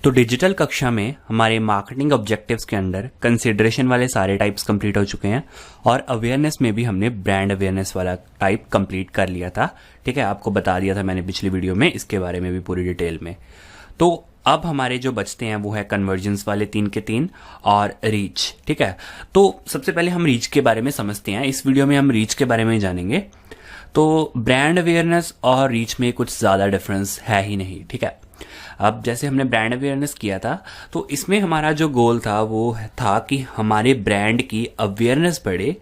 तो डिजिटल कक्षा में हमारे मार्केटिंग ऑब्जेक्टिव्स के अंदर कंसिडरेशन वाले सारे टाइप्स कंप्लीट हो चुके हैं और अवेयरनेस में भी हमने ब्रांड अवेयरनेस वाला टाइप कंप्लीट कर लिया था। ठीक है, आपको बता दिया था मैंने पिछली वीडियो में इसके बारे में भी पूरी डिटेल में। तो अब हमारे जो बचते हैं वो है कन्वर्जेंस वाले 3 के 3 और रीच। ठीक है, तो सबसे पहले हम रीच के बारे में समझते हैं। इस वीडियो में हम रीच के बारे में जानेंगे। तो ब्रांड अवेयरनेस और रीच में कुछ ज़्यादा डिफरेंस है ही नहीं। ठीक है, अब जैसे हमने ब्रांड अवेयरनेस किया था तो इसमें हमारा जो गोल था वो था कि हमारे ब्रांड की अवेयरनेस बढ़े।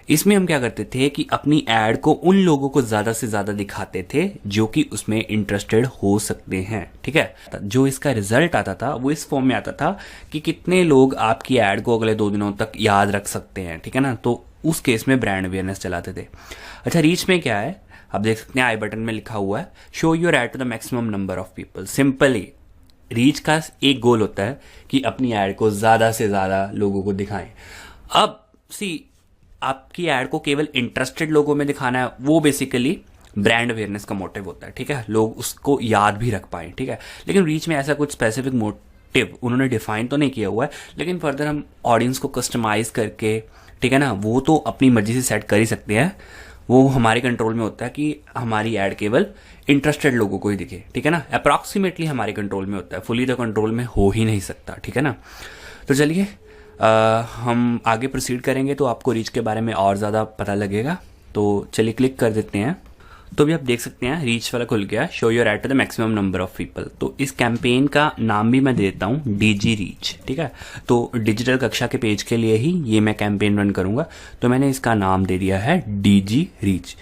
इसमें हम क्या करते थे कि अपनी एड को उन लोगों को ज़्यादा से ज़्यादा दिखाते थे जो कि उसमें इंटरेस्टेड हो सकते हैं। ठीक है, जो इसका रिजल्ट आता था वो इस फॉर्म में आता था कि कितने लोग आपकी एड को अगले 2 दिनों तक याद रख सकते हैं। ठीक है ना, तो उस केस में ब्रांड अवेयरनेस चलाते थे। अच्छा, रीच में क्या है, आप देख सकते हैं आई बटन में लिखा हुआ है show your ad to the maximum number of people. Simply reach का एक गोल होता है कि अपनी एड को ज़्यादा से ज़्यादा लोगों को दिखाएं। अब आपकी एड को केवल इंटरेस्टेड लोगों में दिखाना है, वो बेसिकली ब्रांड अवेयरनेस का मोटिव होता है। ठीक है, लोग उसको याद भी रख पाए। ठीक है, लेकिन रीच में ऐसा कुछ स्पेसिफिक मोटिव उन्होंने डिफाइन तो नहीं किया हुआ है, लेकिन फर्दर हम ऑडियंस को कस्टमाइज करके, ठीक है ना, वो तो अपनी मर्जी से सेट कर ही सकते हैं। वो हमारे कंट्रोल में होता है कि हमारी एड केवल इंटरेस्टेड लोगों को ही दिखे। ठीक है ना, अप्रॉक्सीमेटली हमारे कंट्रोल में होता है, फुली तो कंट्रोल में हो ही नहीं सकता। ठीक है ना, तो चलिए हम आगे प्रोसीड करेंगे तो आपको रीच के बारे में और ज़्यादा पता लगेगा। तो चलिए क्लिक कर देते हैं। तो भी आप देख सकते हैं रीच वाला खुल गया, show your ad to the maximum number of people. तो इस कैंपेन का नाम भी मैं देता हूँ डीजी रीच। ठीक है, तो डिजिटल कक्षा के पेज के लिए ही ये मैं कैंपेन रन करूंगा, तो मैंने इसका नाम दे दिया है डीजी रीच।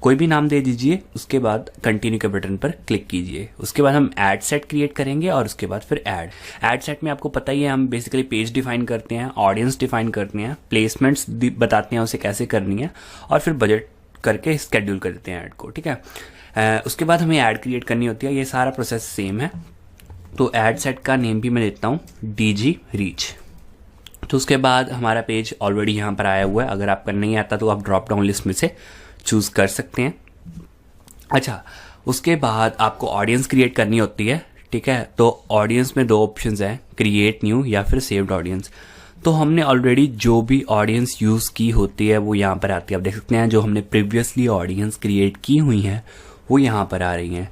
कोई भी नाम दे दीजिए, उसके बाद कंटिन्यू के बटन पर क्लिक कीजिए। उसके बाद हम एड सेट क्रिएट करेंगे और उसके बाद फिर एड सेट में आपको पता ही है हम बेसिकली पेज डिफाइन करते हैं, ऑडियंस डिफाइन करते हैं, प्लेसमेंट्स बताते हैं उसे कैसे करनी है और फिर बजट करके स्केड्यूल कर देते हैं ऐड को। ठीक है, उसके बाद हमें ऐड क्रिएट करनी होती है। ये सारा प्रोसेस सेम है। तो ऐड सेट का नेम भी मैं देता हूँ डीजी रीच। तो उसके बाद हमारा पेज ऑलरेडी यहाँ पर आया हुआ है। अगर आपका नहीं आता तो आप ड्रॉप डाउन लिस्ट में से चूज कर सकते हैं। अच्छा, उसके बाद आपको ऑडियंस क्रिएट करनी होती है। ठीक है, तो ऑडियंस में 2 ऑप्शंस हैं, क्रिएट न्यू या फिर सेव्ड ऑडियंस। तो हमने ऑलरेडी जो भी ऑडियंस यूज़ की होती है वो यहाँ पर आती है। आप देख सकते हैं जो हमने प्रीवियसली ऑडियंस क्रिएट की हुई हैं वो यहाँ पर आ रही हैं।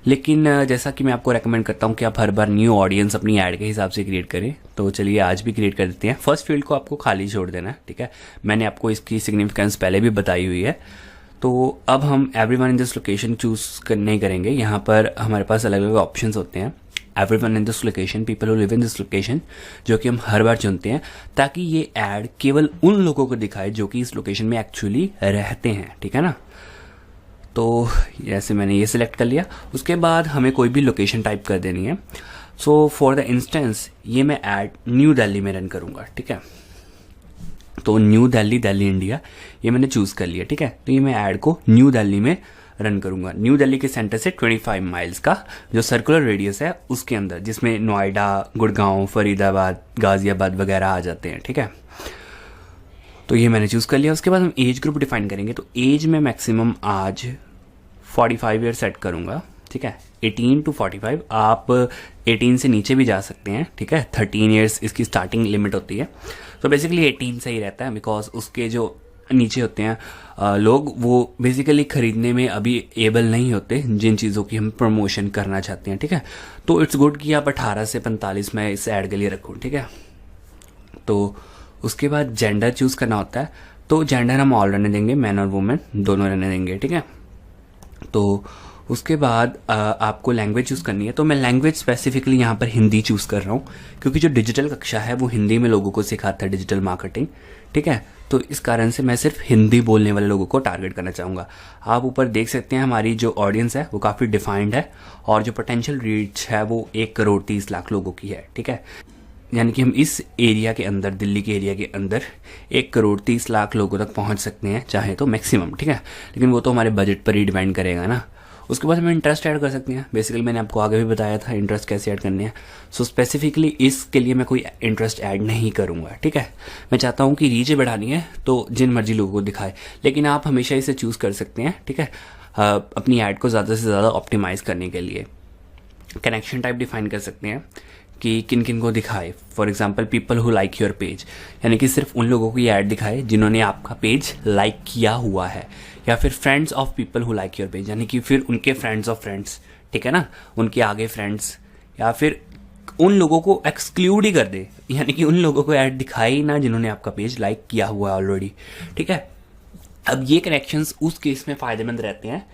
लेकिन जैसा कि मैं आपको रेकमेंड करता हूँ कि आप हर बार न्यू ऑडियंस अपनी ऐड के हिसाब से क्रिएट करें, तो चलिए आज भी क्रिएट कर देते हैं। फर्स्ट फील्ड को आपको खाली छोड़ देना है। ठीक है, मैंने आपको इसकी सिग्निफिकेंस पहले भी बताई हुई है। तो अब हम everyone in this location choose नहीं करेंगे। यहाँ पर हमारे पास अलग अलग ऑप्शंस होते हैं। Everyone in this location, people who live in this location, जो कि हम हर बार चुनते हैं ताकि ये ऐड केवल उन लोगों को दिखाए जो कि इस लोकेशन में एक्चुअली रहते हैं। ठीक है ना, तो जैसे मैंने ये सिलेक्ट कर लिया। उसके बाद हमें कोई भी लोकेशन टाइप कर देनी है। सो फॉर द इंस्टेंस ये मैं ऐड न्यू दिल्ली में रन करूँगा। ठीक है, तो न्यू दिल्ली, दिल्ली इंडिया, ये मैंने चूज़ कर लिया। ठीक है, तो ये मैं ऐड को न्यू दिल्ली में रन करूंगा। न्यू दिल्ली के सेंटर से 25 माइल्स का जो सर्कुलर रेडियस है उसके अंदर, जिसमें नोएडा, गुड़गांव, फरीदाबाद, गाजियाबाद वगैरह आ जाते हैं। ठीक है, तो ये मैंने चूज़ कर लिया। उसके बाद हम एज ग्रुप डिफाइन करेंगे। तो एज में मैक्सिमम आज 45 ईयर सेट करूंगा। ठीक है, 18 to 45। आप 18 से नीचे भी जा सकते हैं। ठीक है, 13 ईयर्स इसकी स्टार्टिंग लिमिट होती है। तो बेसिकली 18 से ही रहता है, बिकॉज उसके जो नीचे होते हैं लोग, वो बेसिकली खरीदने में अभी एबल नहीं होते जिन चीज़ों की हम प्रमोशन करना चाहते हैं। ठीक है, तो इट्स गुड कि आप 18 से 45 में इस ऐड के लिए रखूँ। ठीक है, तो उसके बाद जेंडर चूज़ करना होता है। तो जेंडर हम ऑल रहने देंगे, मैन और वुमेन दोनों रहने देंगे। ठीक है, तो उसके बाद आपको लैंग्वेज चूज़ करनी है। तो मैं लैंग्वेज स्पेसिफिकली यहाँ पर हिंदी चूज़ कर रहा हूँ क्योंकि जो डिजिटल कक्षा है वो हिंदी में लोगों को सिखाता है, डिजिटल मार्केटिंग। ठीक है, तो इस कारण से मैं सिर्फ हिंदी बोलने वाले लोगों को टारगेट करना चाहूँगा। आप ऊपर देख सकते हैं हमारी जो ऑडियंस है वो काफ़ी डिफाइंड है और जो पोटेंशियल रीच है वो 1 करोड़ 30 लाख लोगों की है। ठीक है, यानी कि हम इस एरिया के अंदर, दिल्ली के एरिया के अंदर 1 करोड़ 30 लाख लोगों तक पहुँच सकते हैं चाहे तो मैक्सिमम। ठीक है, लेकिन वो तो हमारे बजट पर ही डिपेंड करेगा ना। उसके बाद हमें इंटरेस्ट ऐड कर सकते हैं। बेसिकली मैंने आपको आगे भी बताया था इंटरेस्ट कैसे ऐड करने हैं। सो स्पेसिफिकली इसके लिए मैं कोई इंटरेस्ट ऐड नहीं करूँगा। ठीक है, मैं चाहता हूँ कि रीच बढ़ानी है तो जिन मर्जी लोगों को दिखाए, लेकिन आप हमेशा इसे चूज़ कर सकते हैं। ठीक है, अपनी ऐड को ज़्यादा से ज़्यादा ऑप्टिमाइज़ करने के लिए कनेक्शन टाइप डिफाइन कर सकते हैं। कि किन किन को दिखाए। For example people who like your page, यानी कि सिर्फ उन लोगों को ये ऐड दिखाए जिन्होंने आपका पेज लाइक किया हुआ है। या फिर friends of people who like your page, यानी कि फिर उनके फ्रेंड्स ऑफ फ्रेंड्स, ठीक है ना, उनके आगे फ्रेंड्स, या फिर उन लोगों को एक्सक्लूड ही कर दे, यानी कि उन लोगों को ऐड दिखाए ही ना जिन्होंने आपका पेज लाइक किया हुआ है ऑलरेडी, ठीक है। अब ये कनेक्शंस उस केस में फ़ायदेमंद रहते हैं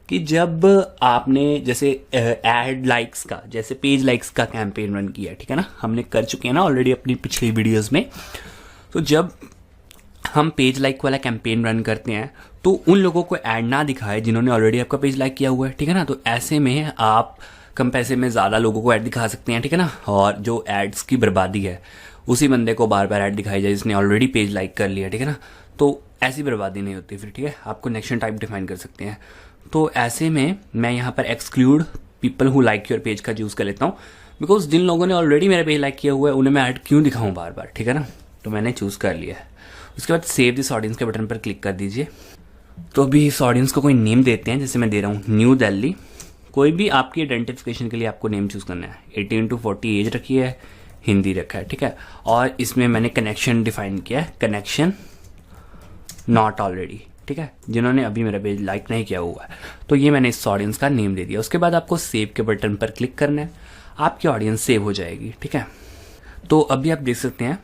कि जब आपने जैसे ऐड लाइक्स का, जैसे पेज लाइक्स का कैंपेन रन किया, ठीक है ना, हमने कर चुके हैं ना ऑलरेडी अपनी पिछली वीडियोस में। तो जब हम पेज लाइक वाला कैंपेन रन करते हैं तो उन लोगों को ऐड ना दिखाए जिन्होंने ऑलरेडी आपका पेज लाइक किया हुआ है, ठीक है ना। तो ऐसे में आप कम पैसे में ज़्यादा लोगों को ऐड दिखा सकते हैं, ठीक है ना। और जो एड्स की बर्बादी है उसी बंदे को बार बार ऐड दिखाई जाए जिसने ऑलरेडी पेज लाइक कर लिया, ठीक है ना। तो ऐसी बर्बादी नहीं होती फिर, ठीक है। आप कनेक्शन टाइप डिफाइन कर सकते हैं। तो ऐसे में मैं यहाँ पर exclude people who like your page का यूज़ कर लेता हूँ, बिकॉज जिन लोगों ने ऑलरेडी मेरा पेज लाइक किया हुआ है उन्हें मैं ऐड क्यों दिखाऊँ बार बार, ठीक है ना। तो मैंने चूज़ कर लिया है। उसके बाद सेव दिस ऑडियंस के बटन पर क्लिक कर दीजिए। तो अभी इस ऑडियंस को कोई नेम देते हैं, जैसे मैं दे रहा हूँ न्यू दिल्ली। कोई भी आपकी आइडेंटिफिकेशन के लिए आपको नेम चूज़ करना है। 18 to 40 एज रखी है, हिंदी रखा है, ठीक है। और इसमें मैंने कनेक्शन डिफाइन किया है, कनेक्शन नॉट ऑलरेडी, ठीक है, जिन्होंने अभी मेरा पेज लाइक नहीं किया हुआ है। तो ये मैंने इस ऑडियंस का नेम दे दिया। उसके बाद आपको सेव के बटन पर क्लिक करना है, आपकी ऑडियंस सेव हो जाएगी, ठीक है। तो अभी आप देख सकते हैं,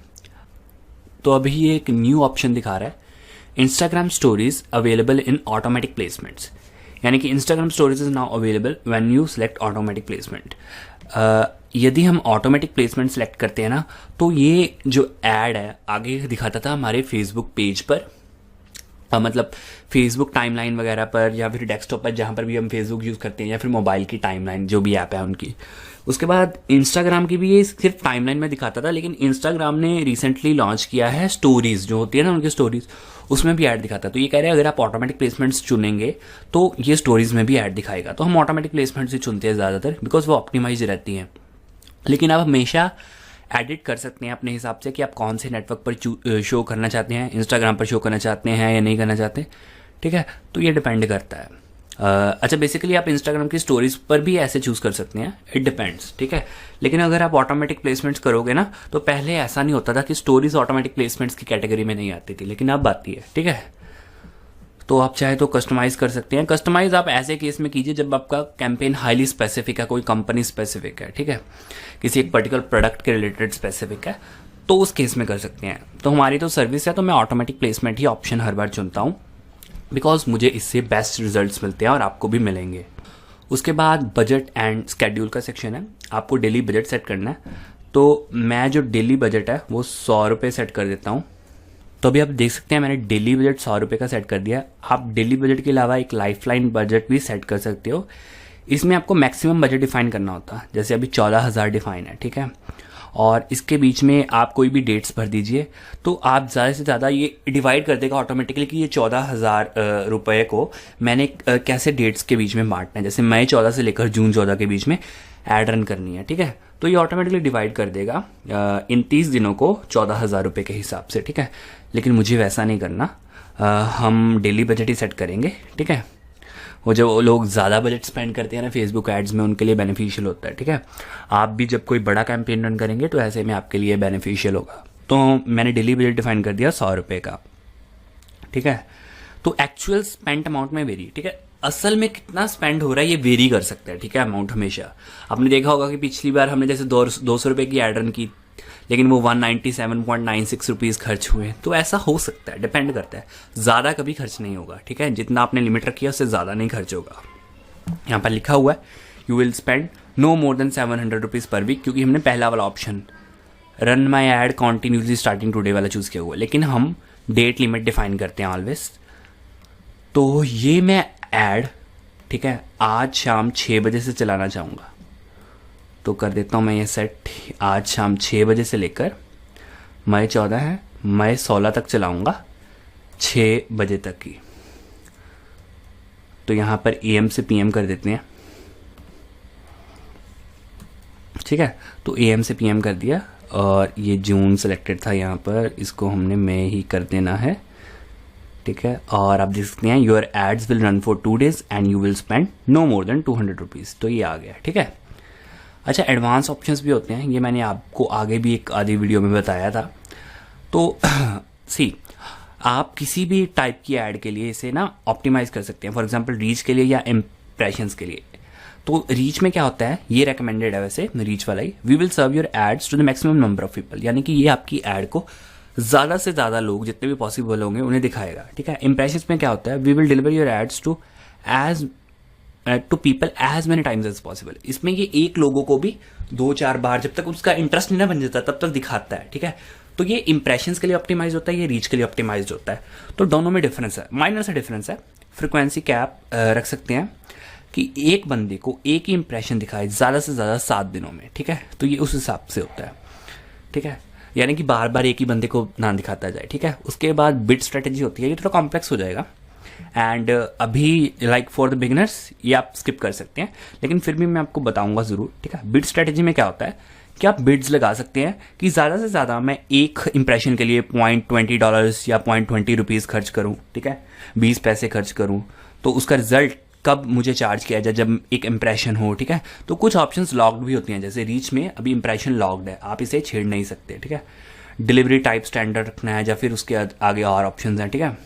तो अभी ये एक न्यू ऑप्शन दिखा रहा है, Instagram stories available in automatic placements, यानी कि Instagram stories is now available when you select automatic placement. यदि हम ऑटोमेटिक प्लेसमेंट सेलेक्ट करते हैं ना, तो ये जो ऐड है आगे दिखाता था हमारे फेसबुक पेज पर, मतलब फेसबुक टाइमलाइन वगैरह पर, या फिर डेस्कटॉप पर जहाँ पर भी हम फेसबुक यूज़ करते हैं, या फिर मोबाइल की टाइमलाइन जो भी ऐप है उनकी। उसके बाद इंस्टाग्राम की भी ये सिर्फ टाइमलाइन में दिखाता था, लेकिन इंस्टाग्राम ने रिसेंटली लॉन्च किया है स्टोरीज जो होती है ना उनकी स्टोरीज, उसमें भी ऐड दिखाता है। तो ये कह रहे हैं अगर आप ऑटोमेटिक प्लेसमेंट्स चुनेंगे तो ये स्टोरीज में भी ऐड दिखाएगा। तो हम ऑटोमेटिक प्लेसमेंट्स ही चुनते हैं ज़्यादातर, बिकॉज वो ऑप्टिमाइज रहती हैं। लेकिन आप हमेशा एडिट कर सकते हैं अपने हिसाब से कि आप कौन से नेटवर्क पर शो करना चाहते हैं, इंस्टाग्राम पर शो करना चाहते हैं या नहीं करना चाहते, ठीक है। तो ये डिपेंड करता है। अच्छा, बेसिकली आप इंस्टाग्राम की स्टोरीज पर भी ऐसे चूज़ कर सकते हैं, इट डिपेंड्स, ठीक है। लेकिन अगर आप ऑटोमेटिक प्लेसमेंट्स करोगे ना, तो पहले ऐसा नहीं होता था कि स्टोरीज ऑटोमेटिक प्लेसमेंट्स की कैटेगरी में नहीं आती थी, लेकिन अब आती है, ठीक है। तो आप चाहे तो कस्टमाइज कर सकते हैं। कस्टमाइज आप ऐसे केस में कीजिए जब आपका कैंपेन हाईली स्पेसिफिक है, कोई कंपनी स्पेसिफिक है, ठीक है, किसी एक पर्टिकुलर प्रोडक्ट के रिलेटेड स्पेसिफिक है, तो उस केस में कर सकते हैं। तो हमारी तो सर्विस है, तो मैं ऑटोमेटिक प्लेसमेंट ही ऑप्शन हर बार चुनता हूँ, बिकॉज मुझे इससे बेस्ट रिजल्ट्स मिलते हैं और आपको भी मिलेंगे। उसके बाद बजट एंड स्केड्यूल का सेक्शन है, आपको डेली बजट सेट करना है। तो मैं जो डेली बजट है वो 100 रुपये सेट कर देता हूँ। तो अभी आप देख सकते हैं मैंने डेली बजट 100 रुपये का सेट कर दिया। आप डेली बजट के अलावा एक लाइफलाइन बजट भी सेट कर सकते हो। इसमें आपको मैक्सिमम बजट डिफाइन करना होता है, जैसे अभी 14,000 डिफाइन है, ठीक है। और इसके बीच में आप कोई भी डेट्स भर दीजिए, तो आप ज़्यादा से ज़्यादा ये डिवाइड कर देगा ऑटोमेटिकली कि ये 14,000 रुपये को मैंने कैसे डेट्स के बीच में बांटना है। जैसे मई 14 से लेकर जून 14 के बीच में ऐड रन करनी है, ठीक है। तो ये ऑटोमेटिकली डिवाइड कर देगा इन 30 दिनों को 14,000 रुपये के हिसाब से, ठीक है। लेकिन मुझे वैसा नहीं करना, हम डेली बजट ही सेट करेंगे, ठीक है। वो जो लोग ज़्यादा बजट स्पेंड करते हैं ना फेसबुक एड्स में, उनके लिए बेनिफिशियल होता है, ठीक है। आप भी जब कोई बड़ा कैंपेन रन करेंगे तो ऐसे में आपके लिए बेनिफिशियल होगा। तो मैंने डेली बजट डिफाइन कर दिया 100 रुपये का, ठीक है। तो एक्चुअल स्पेंड अमाउंट में वेरी, ठीक है, असल में कितना स्पेंड हो रहा है ये वेरी कर सकता है, ठीक है, अमाउंट हमेशा। आपने देखा होगा कि पिछली बार हमने जैसे 200 रुपये की ऐड रन की, लेकिन वो 197.96 रुपीज़ खर्च हुए। तो ऐसा हो सकता है, डिपेंड करता है। ज़्यादा कभी खर्च नहीं होगा, ठीक है, जितना आपने लिमिट रखी है उससे ज़्यादा नहीं खर्च होगा। यहाँ पर लिखा हुआ है you will spend no more than 700 rupees per week, क्योंकि हमने पहला वाला option run my ad continuously starting today वाला चूज़ किया हुआ, लेकिन हम डेट लिमिट डिफाइन करते हैं ऑलवेज। तो ये मैं ऐड, ठीक है, आज शाम 6 बजे से चलाना चाहूँगा, तो कर देता हूँ मैं ये सेट आज शाम 6 बजे से लेकर मई 14 है, मई 16 तक चलाऊँगा, 6 बजे तक की। तो यहाँ पर AM से PM कर देते हैं, ठीक है। तो AM से PM कर दिया, और ये जून सेलेक्टेड था यहाँ पर, इसको हमने मई ही कर देना है, ठीक है। और आप देख सकते हैं your ads will run for 2 days and you will spend no more than 200 rupees. तो ये आ गया, ठीक है। अच्छा, एडवांस ऑप्शंस भी होते हैं, ये मैंने आपको आगे भी एक आधी वीडियो में बताया था। तो सी, आप किसी भी टाइप की ऐड के लिए इसे ना ऑप्टिमाइज कर सकते हैं, फॉर एग्जांपल रीच के लिए या इम्प्रेशंस के लिए। तो रीच में क्या होता है, ये रेकमेंडेड है वैसे रीच वाला ही, we will serve your ads to the maximum number of people, यानी कि ये आपकी ऐड को ज़्यादा से ज़्यादा लोग जितने भी पॉसिबल होंगे उन्हें दिखाएगा, ठीक है। इम्प्रेशंस में क्या होता है, we will deliver your ads to people as many times as possible. इसमें ये एक लोगों को भी 2-4 बार, जब तक उसका इंटरेस्ट नहीं ना बन जाता तब तक दिखाता है, ठीक है। तो ये इंप्रेशंस के लिए ऑप्टिमाइज होता है, ये रीच के लिए ऑप्टिमाइज होता है। तो दोनों में डिफरेंस है, माइनर सा डिफरेंस है। फ्रिक्वेंसी कैप रख सकते हैं कि एक बंदे को एक ही इंप्रेशन दिखाए ज़्यादा से ज़्यादा 7 दिनों में, ठीक है। तो ये उस हिसाब से होता है, ठीक है, यानी कि बार बार एक ही बंदे को ना दिखाता जाए, ठीक है। उसके बाद बिड स्ट्रेटेजी होती है, ये थोड़ा कॉम्प्लेक्स हो जाएगा एंड अभी लाइक फॉर द बिगिनर्स ये आप स्किप कर सकते हैं, लेकिन फिर भी मैं आपको बताऊंगा ज़रूर, ठीक है। बिड स्ट्रेटेजी में क्या होता है कि आप बिड्स लगा सकते हैं कि ज़्यादा से ज़्यादा मैं एक इंप्रेशन के लिए $0.20 या ₹0.20 खर्च करूं, ठीक है, 20 पैसे खर्च करूं, तो उसका रिजल्ट कब मुझे चार्ज किया जाए, जब एक इंप्रेशन हो, ठीक है। तो कुछ ऑप्शंस लॉक्ड भी होती हैं, जैसे रीच में अभी इंप्रेशन लॉक्ड है, आप इसे छेड़ नहीं सकते, ठीक है। डिलीवरी टाइप स्टैंडर्ड रखना है या फिर उसके आगे और ऑप्शंस हैं, ठीक है।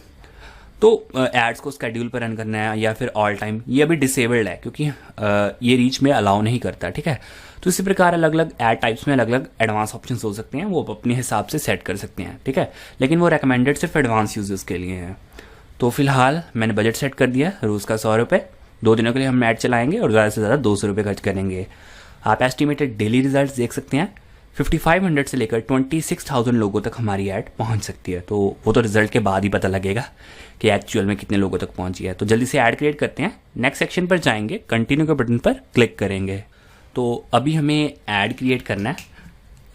तो एड्स को स्केड्यूल पर रन करना है या फिर ऑल टाइम, ये अभी डिसेबल्ड है क्योंकि ये रीच में अलाउ नहीं करता, ठीक है। तो इसी प्रकार अलग अलग एड टाइप्स में अलग अलग एडवांस ऑप्शंस हो सकते हैं, वो अपने हिसाब से सेट कर सकते हैं, ठीक है। लेकिन वो रेकमेंडेड सिर्फ एडवांस यूजर्स के लिए हैं। तो फिलहाल मैंने बजट सेट कर दिया रोज़ का ₹100, 2 दिनों के लिए हम ऐड चलाएंगे और ज़्यादा से ज़्यादा ₹200 खर्च करेंगे। आप एस्टिमेटेड डेली रिजल्ट देख सकते हैं, 5500 से लेकर 26,000 लोगों तक हमारी ऐड पहुंच सकती है। तो वो तो रिजल्ट के बाद ही पता लगेगा कि एक्चुअल में कितने लोगों तक पहुंची है। तो जल्दी से ऐड क्रिएट करते हैं, नेक्स्ट सेक्शन पर जाएंगे, कंटिन्यू के बटन पर क्लिक करेंगे। तो अभी हमें ऐड क्रिएट करना है,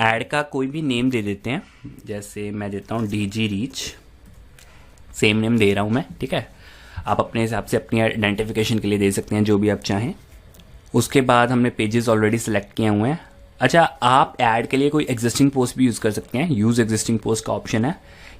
ऐड का कोई भी नेम दे देते हैं, जैसे मैं देता हूँ DG रीच, सेम नेम दे रहा हूँ मैं, ठीक है। आप अपने हिसाब से अपनी आइडेंटिफिकेशन के लिए दे सकते हैं जो भी आप चाहें। उसके बाद हमने पेजेस ऑलरेडी सेलेक्ट किए हुए हैं। अच्छा, आप ऐड के लिए कोई एग्जिस्टिंग पोस्ट भी यूज़ कर सकते हैं, यूज़ एग्जिस्टिंग पोस्ट का ऑप्शन है।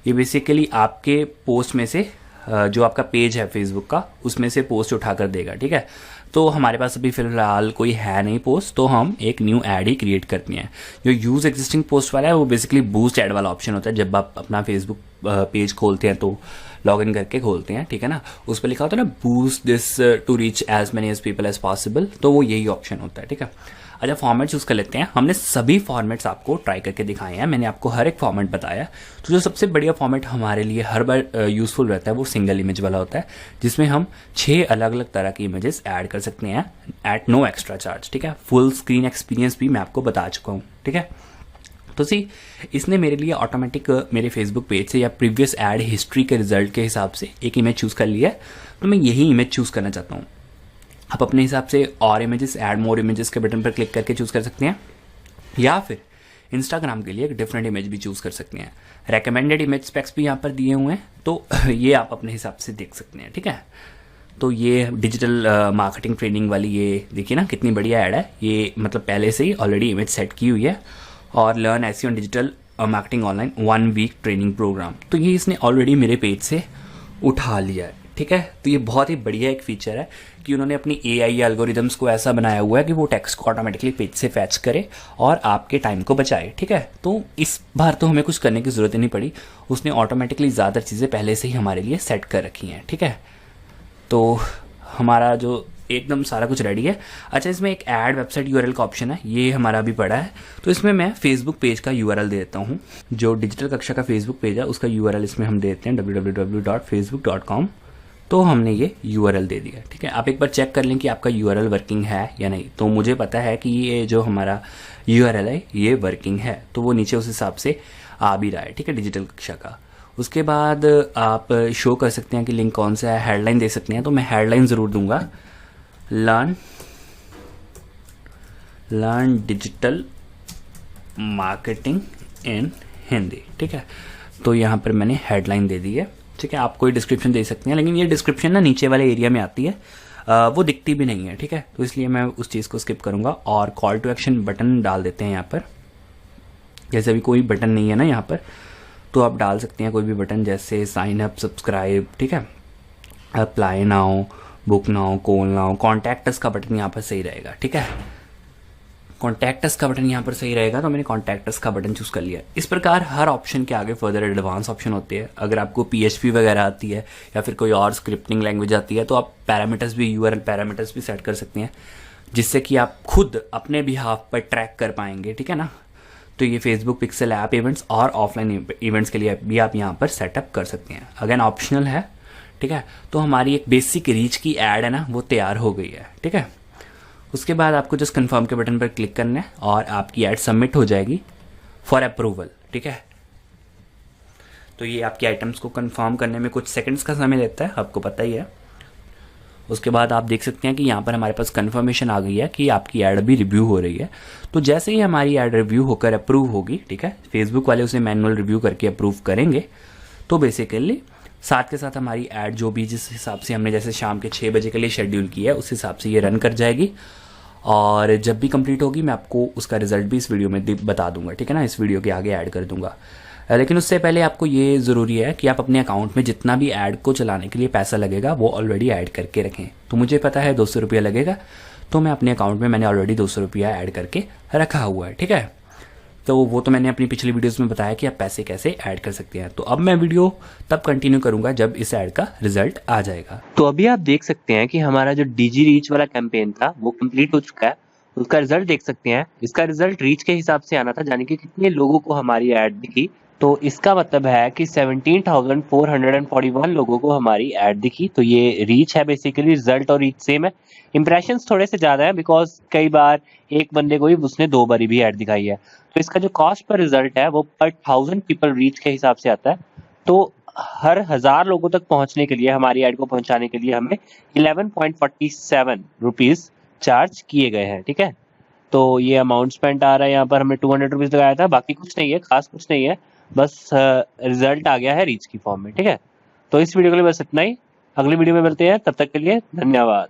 ये बेसिकली आपके पोस्ट में से जो आपका पेज है फेसबुक का, उसमें से पोस्ट उठा कर देगा, ठीक है। तो हमारे पास अभी फिलहाल कोई है नहीं पोस्ट, तो हम एक न्यू ऐड ही क्रिएट करते हैं। जो यूज़ एग्जिस्टिंग पोस्ट वाला है वो बेसिकली बूस्ट ऐड वाला ऑप्शन होता है। जब आप अपना फेसबुक पेज खोलते हैं तो लॉग इन करके खोलते हैं, ठीक है ना, उस पर लिखा होता है ना boost this to reach as many as people as possible, तो वो यही ऑप्शन होता है, ठीक है। अच्छा, फॉर्मेट चूज़ कर लेते हैं। हमने सभी फॉर्मेट्स आपको ट्राई करके दिखाए हैं, मैंने आपको हर एक फॉर्मेट बताया। तो जो सबसे बढ़िया फॉर्मेट हमारे लिए हर बार यूज़फुल रहता है वो सिंगल इमेज वाला होता है, जिसमें हम 6 अलग अलग तरह की इमेजेस ऐड कर सकते हैं एट नो एक्स्ट्रा चार्ज, ठीक है। फुल स्क्रीन एक्सपीरियंस भी मैं आपको बता चुका हूँ, ठीक है। तो सी, इसने मेरे लिए ऑटोमेटिक मेरे फेसबुक पेज से या प्रीवियस ऐड हिस्ट्री के रिजल्ट के हिसाब से एक इमेज चूज़ कर लिया है। तो मैं यही इमेज चूज़ करना चाहता हूँ। आप अपने हिसाब से और इमेजेस, ऐड मोर इमेजेस के बटन पर क्लिक करके चूज़ कर सकते हैं, या फिर इंस्टाग्राम के लिए एक डिफरेंट इमेज भी चूज़ कर सकते हैं। रेकमेंडेड इमेज स्पेक्स भी यहाँ पर दिए हुए हैं, तो ये आप अपने हिसाब से देख सकते हैं, ठीक है। तो ये डिजिटल मार्केटिंग ट्रेनिंग वाली, ये देखिए ना कितनी बढ़िया ऐड है। ये मतलब पहले से ही ऑलरेडी इमेज सेट की हुई है, और learn SEO digital marketing online 1 week training programme, तो ये इसने ऑलरेडी मेरे पेज से उठा लिया है, ठीक है। तो ये बहुत ही बढ़िया एक फीचर है कि उन्होंने अपनी AI एल्गोरिदम्स को ऐसा बनाया हुआ है कि वो टेक्स्ट को ऑटोमेटिकली पेज से फैच करे और आपके टाइम को बचाए, ठीक है। तो इस बार तो हमें कुछ करने की ज़रूरत ही नहीं पड़ी, उसने ऑटोमेटिकली ज़्यादा चीज़ें पहले से ही हमारे लिए सेट कर रखी हैं, ठीक है। तो हमारा जो एकदम सारा कुछ रेडी है। अच्छा, इसमें एक ऐड वेबसाइट URL का ऑप्शन है, ये हमारा अभी पड़ा है। तो इसमें मैं फेसबुक पेज का URL दे देता हूँ, जो डिजिटल कक्षा का फेसबुक पेज है उसका URL इसमें हम देते हैं www.facebook.com। तो हमने ये URL दे दिया, ठीक है। आप एक बार चेक कर लें कि आपका URL वर्किंग है या नहीं। तो मुझे पता है कि ये जो हमारा URL है ये वर्किंग है, तो वो नीचे उस हिसाब से आ भी रहा है, ठीक है, डिजिटल कक्षा का। उसके बाद आप शो कर सकते हैं कि लिंक कौन सा है, हेडलाइन दे सकते हैं। तो मैं हेडलाइन ज़रूर दूंगा, learn digital marketing in Hindi, ठीक है। तो यहाँ पर मैंने हेडलाइन दे दी है, ठीक है। आप कोई डिस्क्रिप्शन दे सकते हैं, लेकिन ये डिस्क्रिप्शन ना नीचे वाले एरिया में आती है, वो दिखती भी नहीं है, ठीक है। तो इसलिए मैं उस चीज़ को स्किप करूँगा और कॉल टू एक्शन बटन डाल देते हैं यहाँ पर। जैसे अभी कोई बटन नहीं है ना यहाँ पर, तो आप डाल सकते हैं कोई भी बटन, जैसे साइन अप, सब्सक्राइब, ठीक है, apply now, book now, call now, contact us का बटन यहाँ पर सही रहेगा, ठीक है। कॉन्टैक्ट अस का बटन यहाँ पर सही रहेगा, तो मैंने कॉन्टैक्ट अस का बटन चूज़ कर लिया। इस प्रकार हर ऑप्शन के आगे फर्दर एडवांस ऑप्शन होते हैं। अगर आपको PHP वगैरह आती है या फिर कोई और स्क्रिप्टिंग लैंग्वेज आती है तो आप पैरामीटर्स भी, URL पैरामीटर्स भी सेट कर सकते हैं, जिससे कि आप खुद अपने बिहाफ पर ट्रैक कर पाएंगे, ठीक है ना। तो ये फेसबुक पिक्सल ऐप इवेंट्स और ऑफलाइन इवेंट्स के लिए भी आप यहाँ पर सेटअप कर सकते हैं। अगेन ऑप्शनल है, ठीक है। तो हमारी एक बेसिक रीच की ऐड है ना, वो तैयार हो गई है, ठीक है। उसके बाद आपको जस्ट कंफर्म के बटन पर क्लिक करना है और आपकी ऐड सबमिट हो जाएगी फॉर अप्रूवल, ठीक है। तो ये आपके आइटम्स को कंफर्म करने में कुछ सेकंड्स का समय लेता है, आपको पता ही है। उसके बाद आप देख सकते हैं कि यहाँ पर हमारे पास कंफर्मेशन आ गई है कि आपकी ऐड अभी रिव्यू हो रही है। तो जैसे ही हमारी ऐड रिव्यू होकर अप्रूव होगी, ठीक है, फेसबुक वाले उसे मैनुअल रिव्यू करके अप्रूव करेंगे, तो बेसिकली साथ के साथ हमारी ऐड जो भी जिस हिसाब से हमने जैसे शाम के 6 बजे के लिए शेड्यूल किया है उस हिसाब से ये रन कर जाएगी। और जब भी कंप्लीट होगी मैं आपको उसका रिजल्ट भी इस वीडियो में बता दूंगा, ठीक है ना, इस वीडियो के आगे ऐड कर दूंगा। लेकिन उससे पहले आपको ये ज़रूरी है कि आप अपने अकाउंट में जितना भी ऐड को चलाने के लिए पैसा लगेगा वो ऑलरेडी ऐड करके रखें। तो मुझे पता है 200 रुपया लगेगा, तो मैं अपने अकाउंट में मैंने ऑलरेडी 200 रुपया ऐड करके रखा हुआ है, ठीक है। तो वो तो मैंने अपनी पिछली वीडियोस में बताया कि आप पैसे कैसे ऐड कर सकते हैं। तो अब मैं वीडियो तब कंटिन्यू करूंगा जब इस ऐड का रिजल्ट आ जाएगा। तो अभी आप देख सकते हैं कि हमारा जो डीजी रीच वाला कैंपेन था वो कंप्लीट हो चुका है। उसका रिजल्ट देख सकते हैं। इसका रिजल्ट रीच के हिसाब से आना था, यानी कि कितने लोगों को हमारी ऐड दिखी। तो इसका मतलब है कि 17,441 लोगों को हमारी ऐड दिखी। तो ये रीच है बेसिकली, रिजल्ट और रीच सेम है। इंप्रेशंस थोड़े से ज्यादा है बिकॉज कई बार एक बंदे को ही उसने 2 बारी भी ऐड दिखाई है। तो इसका जो कॉस्ट पर रिजल्ट है वो पर 1000 पीपल रीच के हिसाब से आता है। तो हर 1000 लोगों तक पहुंचने के लिए, हमारी ऐड को पहुंचाने के लिए हमें 11.47 रुपीज चार्ज किए गए हैं, ठीक है। तो ये अमाउंट स्पेंड आ रहा है, यहाँ पर हमने 200 रुपीज लगाया था, बाकी कुछ नहीं है, खास कुछ नहीं है, बस रिजल्ट आ गया है रीच की फॉर्म में, ठीक है। तो इस वीडियो के लिए बस इतना ही। अगली वीडियो में मिलते हैं, तब तक के लिए धन्यवाद।